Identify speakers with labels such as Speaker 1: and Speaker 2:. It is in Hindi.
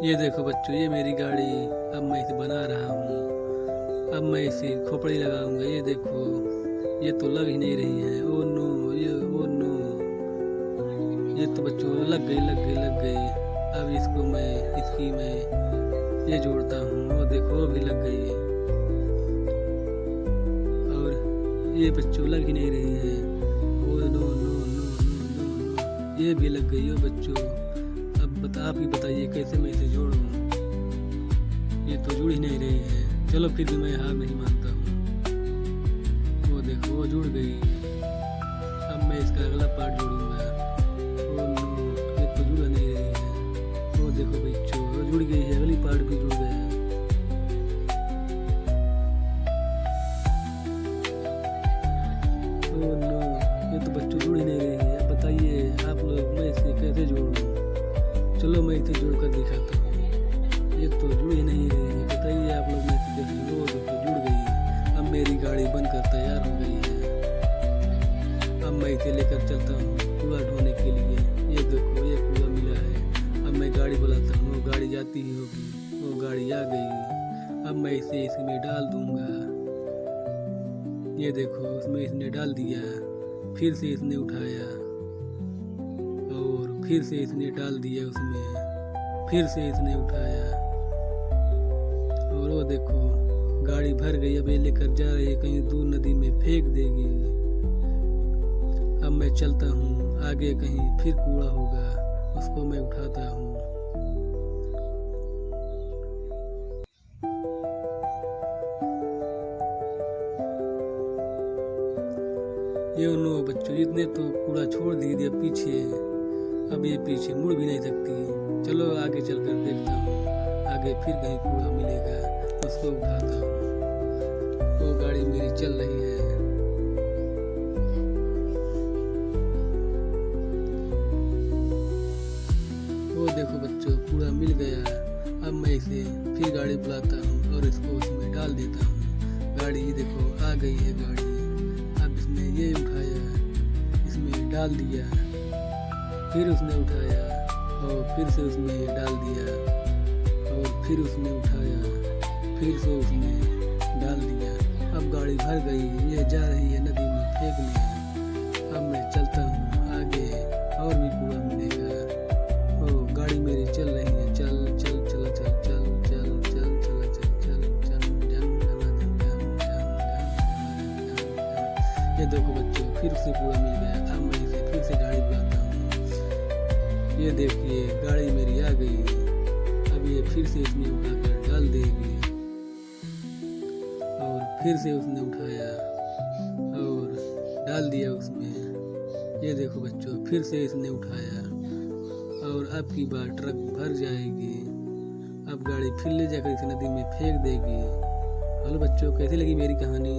Speaker 1: ये देखो बच्चों, ये मेरी गाड़ी। अब मैं इसे बना रहा हूँ। अब मैं इसे खोपड़ी लगाऊंगा। ये देखो, ये तो लग ही नहीं रही है। ओ नो, ओ नो, ये तो बच्चों लग गई, लग गई, लग गई। अब इसको मैं ये जोड़ता हूँ। वो देखो, वो भी लग गई। और ये बच्चों लग ही नहीं रही है। Oh no, no, no, no, no, no, ये भी लग गई। ओ बच्चों, अब आप ही बताइए कैसे मैं इसे जोड़ूं। ये तो जुड़ ही नहीं रही है। चलो फिर भी मैं हार नहीं मानता हूँ। वो देखो, वो जुड़ गई। अब मैं इसका अगला पार्ट जोड़ूंगा। ओ नो, ये तो जुड़ नहीं रही है। वो देखो बच्चों, वो जुड़ गई है। अगली पार्ट भी जुड़ गया। ओ नो, ये तो बच्चों जुड़ ही नहीं रही है। अब बताइए आप लोग, मैं इसे कैसे जोड़ूं। चलो मैं इसे जोड़कर दिखाता हूँ। ये तो जुड़ ही नहीं रही है। बताइए आप लोग, मैं इसे कैसे। वो देखो, जुड़ गई। अब मेरी गाड़ी बनकर तैयार हो गई है। अब मैं इसे लेकर चलता हूँ कूड़ा ढोने के लिए। ये देखो, ये कूड़ा मिला है। अब मैं गाड़ी बुलाता हूँ, वो गाड़ी जाती ही होगी। वो गाड़ी आ गई। अब मैं इसे इसमें डाल दूंगा। ये देखो, उसमें इसने डाल दिया। फिर से इसने उठाया और फिर से इसने डाल दिया उसमें। फिर से इसने उठाया और वो देखो, गाड़ी भर गई। अब ये लेकर जा रही है, कहीं दूर नदी में फेंक देगी। अब मैं चलता हूँ आगे, कहीं फिर कूड़ा होगा, उसको मैं उठाता हूँ। ये नो बच्चों, इतने तो कूड़ा छोड़ दिया पीछे। अब ये पीछे मुड़ भी नहीं सकती। चलो आगे चलकर देखता हूँ, आगे फिर कहीं कूड़ा मिलेगा, उसको उठाता हूँ। वो गाड़ी मेरी चल रही है। वो देखो बच्चों, कूड़ा मिल गया। अब मैं इसे फिर गाड़ी बुलाता हूँ और इसको उसमें डाल देता हूँ। गाड़ी देखो, आ गई है गाड़ी। अब इसने ये उठाया, इसमें डाल दिया। फिर उसने उठाया और फिर से उसमें डाल दिया और फिर उसने उठाया, फिर से उसने डाल दिया। अब गाड़ी भर गई। ये जा रही है नदी में फेंकने। अब मैं चलता हूँ आगे, और भी कूड़ा मिलेगा। ओ, गाड़ी मेरी चल रही है। चल चल चल चल चल चल चल चल चल चल चल जन जन जन जन। ये देखो बच्चों, फिर से कूड़ा मिल गया। अब मैं इसे फिर से गाड़ी बुलाता हूँ। ये देखिए, गाड़ी मेरी आ गई। अब ये फिर से इसमें उठाकर डाल देगी और फिर से उसने उठाया और डाल दिया उसमें। ये देखो बच्चों, फिर से इसने उठाया और अब की बार ट्रक भर जाएगी। अब गाड़ी फिर ले जाकर इस नदी में फेंक देगी। हेलो बच्चों, कैसी लगी मेरी कहानी।